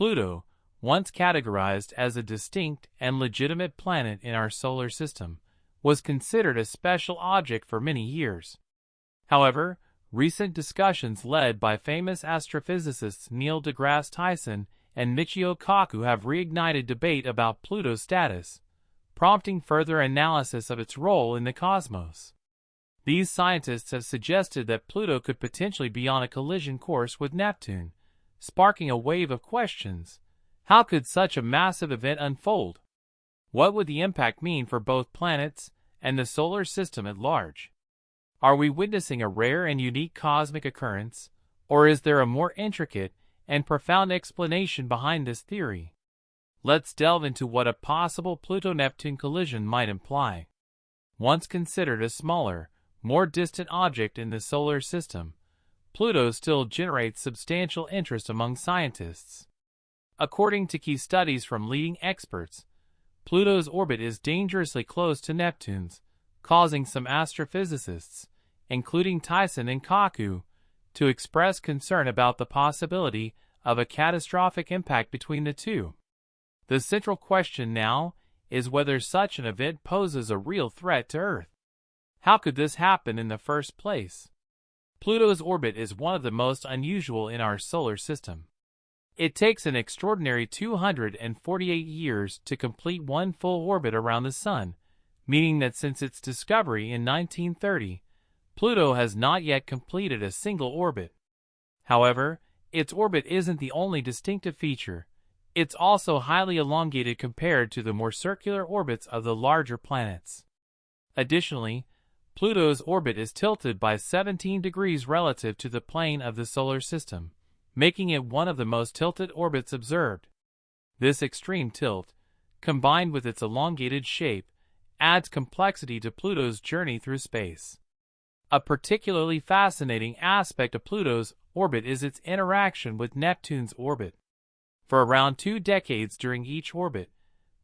Pluto, once categorized as a distinct and legitimate planet in our solar system, was considered a special object for many years. However, recent discussions led by famous astrophysicists Neil deGrasse Tyson and Michio Kaku have reignited debate about Pluto's status, prompting further analysis of its role in the cosmos. These scientists have suggested that Pluto could potentially be on a collision course with Neptune, sparking a wave of questions. How could such a massive event unfold? What would the impact mean for both planets and the solar system at large? Are we witnessing a rare and unique cosmic occurrence, or is there a more intricate and profound explanation behind this theory? Let's delve into what a possible Pluto-Neptune collision might imply. Once considered a smaller, more distant object in the solar system, Pluto still generates substantial interest among scientists. According to key studies from leading experts, Pluto's orbit is dangerously close to Neptune's, causing some astrophysicists, including Tyson and Kaku, to express concern about the possibility of a catastrophic impact between the two. The central question now is whether such an event poses a real threat to Earth. How could this happen in the first place? Pluto's orbit is one of the most unusual in our solar system. It takes an extraordinary 248 years to complete one full orbit around the Sun, meaning that since its discovery in 1930, Pluto has not yet completed a single orbit. However, its orbit isn't the only distinctive feature. It's also highly elongated compared to the more circular orbits of the larger planets. Additionally, Pluto's orbit is tilted by 17 degrees relative to the plane of the solar system, making it one of the most tilted orbits observed. This extreme tilt, combined with its elongated shape, adds complexity to Pluto's journey through space. A particularly fascinating aspect of Pluto's orbit is its interaction with Neptune's orbit. For around 2 decades during each orbit,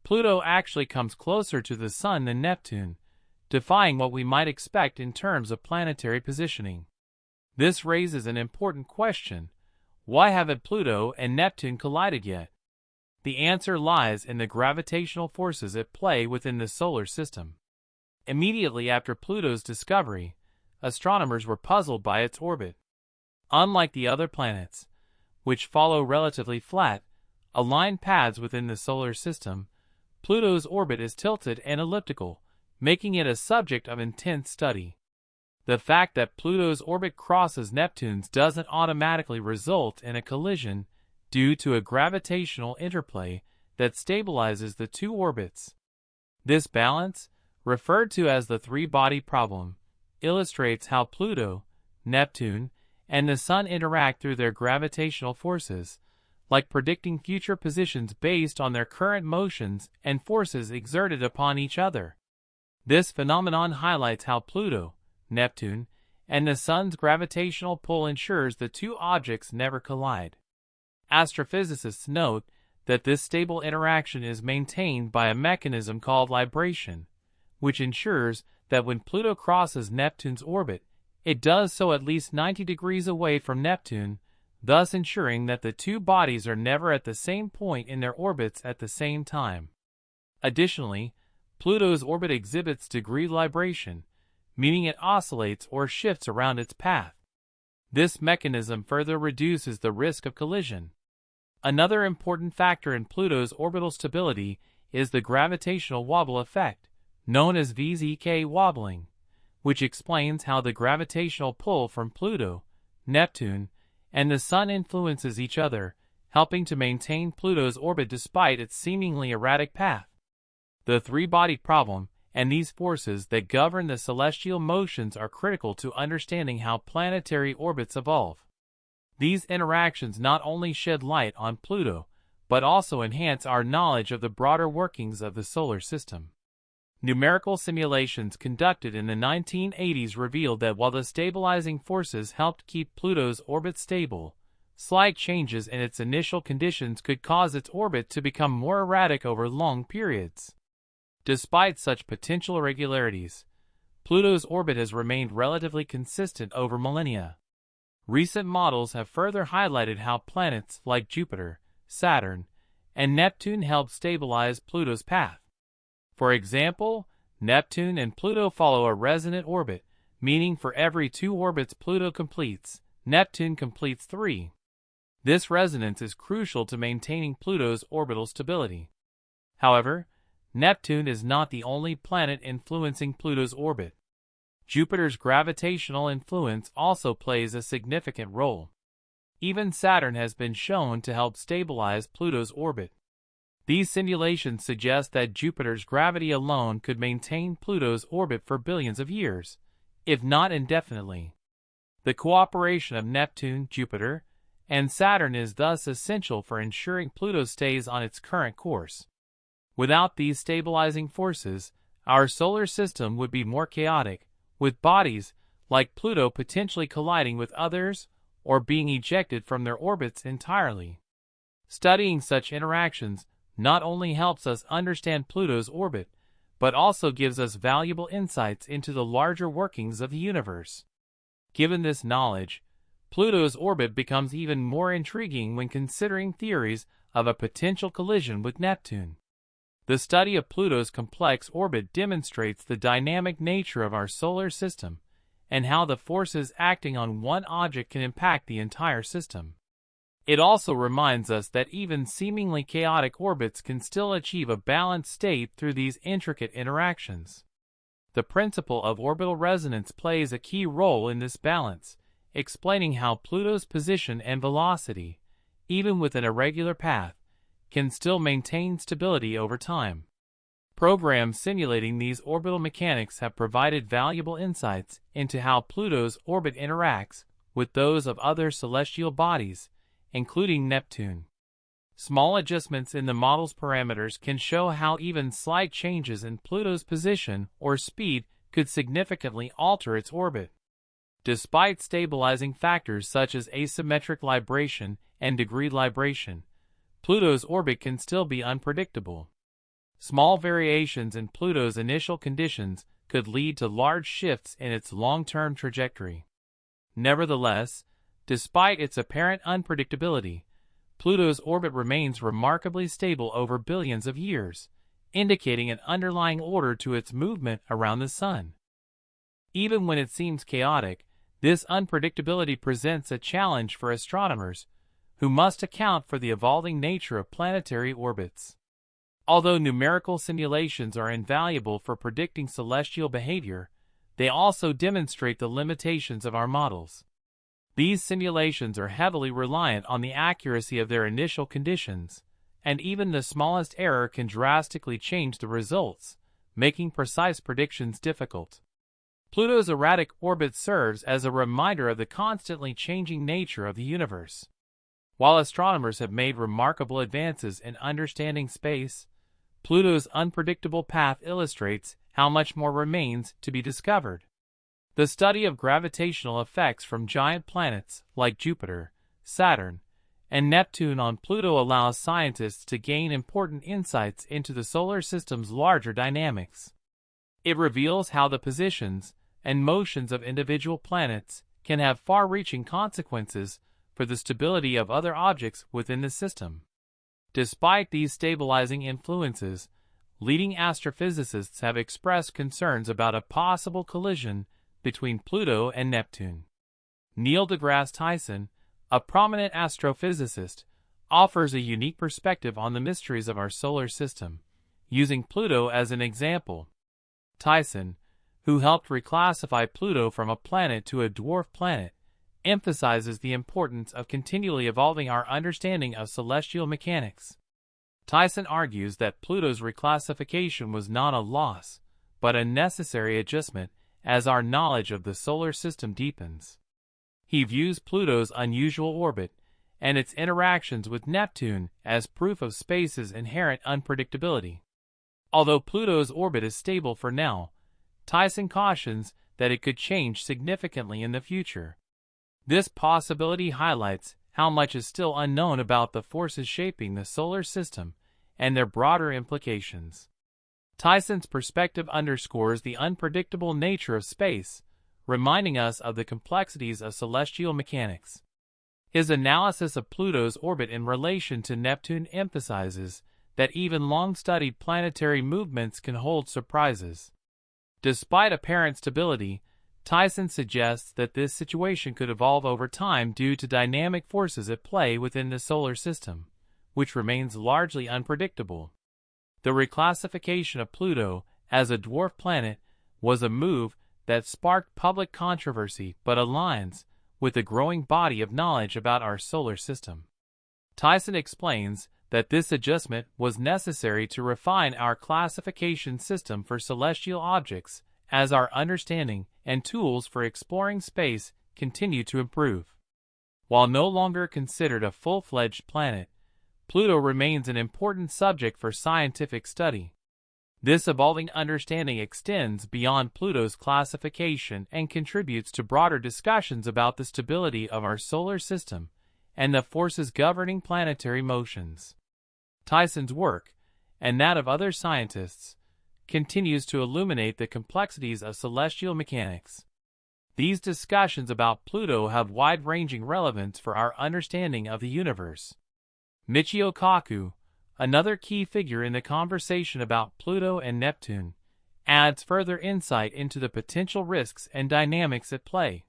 Pluto actually comes closer to the Sun than Neptune, defying what we might expect in terms of planetary positioning. This raises an important question: why haven't Pluto and Neptune collided yet? The answer lies in the gravitational forces at play within the solar system. Immediately after Pluto's discovery, astronomers were puzzled by its orbit. Unlike the other planets, which follow relatively flat, aligned paths within the solar system, Pluto's orbit is tilted and elliptical, making it a subject of intense study. The fact that Pluto's orbit crosses Neptune's doesn't automatically result in a collision due to a gravitational interplay that stabilizes the two orbits. This balance, referred to as the three-body problem, illustrates how Pluto, Neptune, and the Sun interact through their gravitational forces, like predicting future positions based on their current motions and forces exerted upon each other. This phenomenon highlights how Pluto, Neptune, and the Sun's gravitational pull ensures the two objects never collide. Astrophysicists note that this stable interaction is maintained by a mechanism called libration, which ensures that when Pluto crosses Neptune's orbit, it does so at least 90 degrees away from Neptune, thus ensuring that the two bodies are never at the same point in their orbits at the same time. Additionally, Pluto's orbit exhibits degree libration, meaning it oscillates or shifts around its path. This mechanism further reduces the risk of collision. Another important factor in Pluto's orbital stability is the gravitational wobble effect, known as VZK wobbling, which explains how the gravitational pull from Pluto, Neptune, and the Sun influences each other, helping to maintain Pluto's orbit despite its seemingly erratic path. The three-body problem and these forces that govern the celestial motions are critical to understanding how planetary orbits evolve. These interactions not only shed light on Pluto, but also enhance our knowledge of the broader workings of the solar system. Numerical simulations conducted in the 1980s revealed that while the stabilizing forces helped keep Pluto's orbit stable, slight changes in its initial conditions could cause its orbit to become more erratic over long periods. Despite such potential irregularities, Pluto's orbit has remained relatively consistent over millennia. Recent models have further highlighted how planets like Jupiter, Saturn, and Neptune help stabilize Pluto's path. For example, Neptune and Pluto follow a resonant orbit, meaning for every 2 orbits Pluto completes, Neptune completes 3. This resonance is crucial to maintaining Pluto's orbital stability. However, Neptune is not the only planet influencing Pluto's orbit. Jupiter's gravitational influence also plays a significant role. Even Saturn has been shown to help stabilize Pluto's orbit. These simulations suggest that Jupiter's gravity alone could maintain Pluto's orbit for billions of years, if not indefinitely. The cooperation of Neptune, Jupiter, and Saturn is thus essential for ensuring Pluto stays on its current course. Without these stabilizing forces, our solar system would be more chaotic, with bodies like Pluto potentially colliding with others or being ejected from their orbits entirely. Studying such interactions not only helps us understand Pluto's orbit, but also gives us valuable insights into the larger workings of the universe. Given this knowledge, Pluto's orbit becomes even more intriguing when considering theories of a potential collision with Neptune. The study of Pluto's complex orbit demonstrates the dynamic nature of our solar system and how the forces acting on one object can impact the entire system. It also reminds us that even seemingly chaotic orbits can still achieve a balanced state through these intricate interactions. The principle of orbital resonance plays a key role in this balance, explaining how Pluto's position and velocity, even with an irregular path, can still maintain stability over time. Programs simulating these orbital mechanics have provided valuable insights into how Pluto's orbit interacts with those of other celestial bodies, including Neptune. Small adjustments in the model's parameters can show how even slight changes in Pluto's position or speed could significantly alter its orbit. Despite stabilizing factors such as asymmetric libration and degree libration, Pluto's orbit can still be unpredictable. Small variations in Pluto's initial conditions could lead to large shifts in its long-term trajectory. Nevertheless, despite its apparent unpredictability, Pluto's orbit remains remarkably stable over billions of years, indicating an underlying order to its movement around the Sun. Even when it seems chaotic, this unpredictability presents a challenge for astronomers, who must account for the evolving nature of planetary orbits. Although numerical simulations are invaluable for predicting celestial behavior, they also demonstrate the limitations of our models. These simulations are heavily reliant on the accuracy of their initial conditions, and even the smallest error can drastically change the results, making precise predictions difficult. Pluto's erratic orbit serves as a reminder of the constantly changing nature of the universe. While astronomers have made remarkable advances in understanding space, Pluto's unpredictable path illustrates how much more remains to be discovered. The study of gravitational effects from giant planets like Jupiter, Saturn, and Neptune on Pluto allows scientists to gain important insights into the solar system's larger dynamics. It reveals how the positions and motions of individual planets can have far-reaching consequences for the stability of other objects within the system. Despite these stabilizing influences, leading astrophysicists have expressed concerns about a possible collision between Pluto and Neptune. Neil deGrasse Tyson, a prominent astrophysicist, offers a unique perspective on the mysteries of our solar system, using Pluto as an example. Tyson, who helped reclassify Pluto from a planet to a dwarf planet, emphasizes the importance of continually evolving our understanding of celestial mechanics. Tyson argues that Pluto's reclassification was not a loss, but a necessary adjustment as our knowledge of the solar system deepens. He views Pluto's unusual orbit and its interactions with Neptune as proof of space's inherent unpredictability. Although Pluto's orbit is stable for now, Tyson cautions that it could change significantly in the future. This possibility highlights how much is still unknown about the forces shaping the solar system and their broader implications. Tyson's perspective underscores the unpredictable nature of space, reminding us of the complexities of celestial mechanics. His analysis of Pluto's orbit in relation to Neptune emphasizes that even long-studied planetary movements can hold surprises. Despite apparent stability, Tyson suggests that this situation could evolve over time due to dynamic forces at play within the solar system, which remains largely unpredictable. The reclassification of Pluto as a dwarf planet was a move that sparked public controversy but aligns with the growing body of knowledge about our solar system. Tyson explains that this adjustment was necessary to refine our classification system for celestial objects as our understanding and tools for exploring space continue to improve. While no longer considered a full-fledged planet, Pluto remains an important subject for scientific study. This evolving understanding extends beyond Pluto's classification and contributes to broader discussions about the stability of our solar system and the forces governing planetary motions. Tyson's work, and that of other scientists, continues to illuminate the complexities of celestial mechanics. These discussions about Pluto have wide-ranging relevance for our understanding of the universe. Michio Kaku, another key figure in the conversation about Pluto and Neptune, adds further insight into the potential risks and dynamics at play.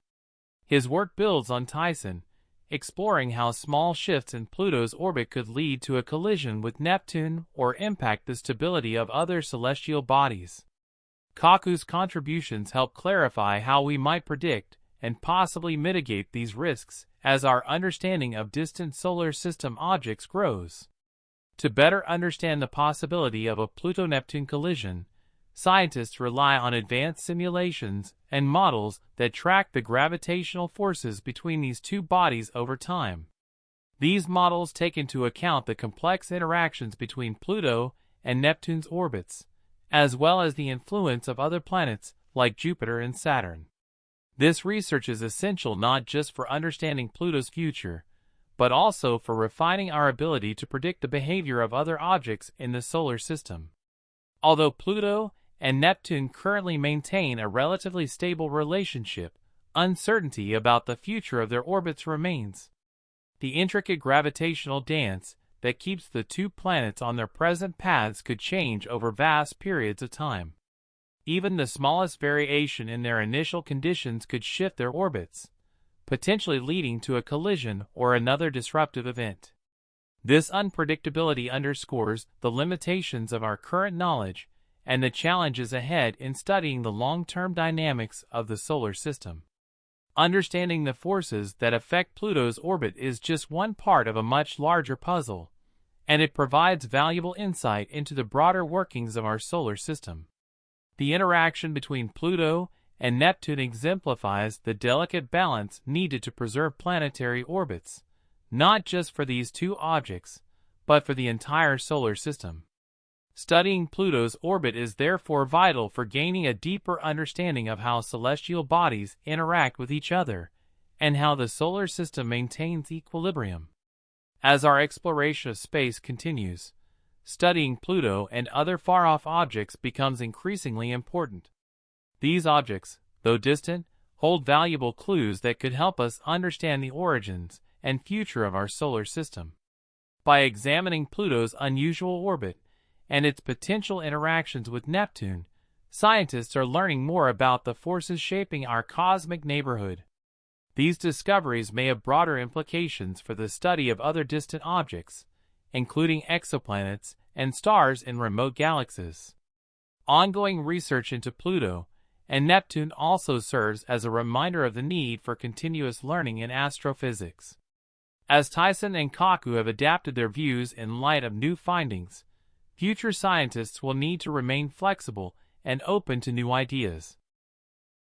His work builds on Tyson, exploring how small shifts in Pluto's orbit could lead to a collision with Neptune or impact the stability of other celestial bodies. Kaku's contributions help clarify how we might predict and possibly mitigate these risks as our understanding of distant solar system objects grows. To better understand the possibility of a Pluto-Neptune collision, scientists rely on advanced simulations and models that track the gravitational forces between these two bodies over time. These models take into account the complex interactions between Pluto and Neptune's orbits, as well as the influence of other planets like Jupiter and Saturn. This research is essential not just for understanding Pluto's future, but also for refining our ability to predict the behavior of other objects in the solar system. Although Pluto and Neptune currently maintain a relatively stable relationship, uncertainty about the future of their orbits remains. The intricate gravitational dance that keeps the two planets on their present paths could change over vast periods of time. Even the smallest variation in their initial conditions could shift their orbits, potentially leading to a collision or another disruptive event. This unpredictability underscores the limitations of our current knowledge and the challenges ahead in studying the long-term dynamics of the solar system. Understanding the forces that affect Pluto's orbit is just one part of a much larger puzzle, and it provides valuable insight into the broader workings of our solar system. The interaction between Pluto and Neptune exemplifies the delicate balance needed to preserve planetary orbits, not just for these two objects, but for the entire solar system. Studying Pluto's orbit is therefore vital for gaining a deeper understanding of how celestial bodies interact with each other and how the solar system maintains equilibrium. As our exploration of space continues, studying Pluto and other far-off objects becomes increasingly important. These objects, though distant, hold valuable clues that could help us understand the origins and future of our solar system. By examining Pluto's unusual orbit and its potential interactions with Neptune, scientists are learning more about the forces shaping our cosmic neighborhood. These discoveries may have broader implications for the study of other distant objects, including exoplanets and stars in remote galaxies. Ongoing research into Pluto and Neptune also serves as a reminder of the need for continuous learning in astrophysics. As Tyson and Kaku have adapted their views in light of new findings, future scientists will need to remain flexible and open to new ideas.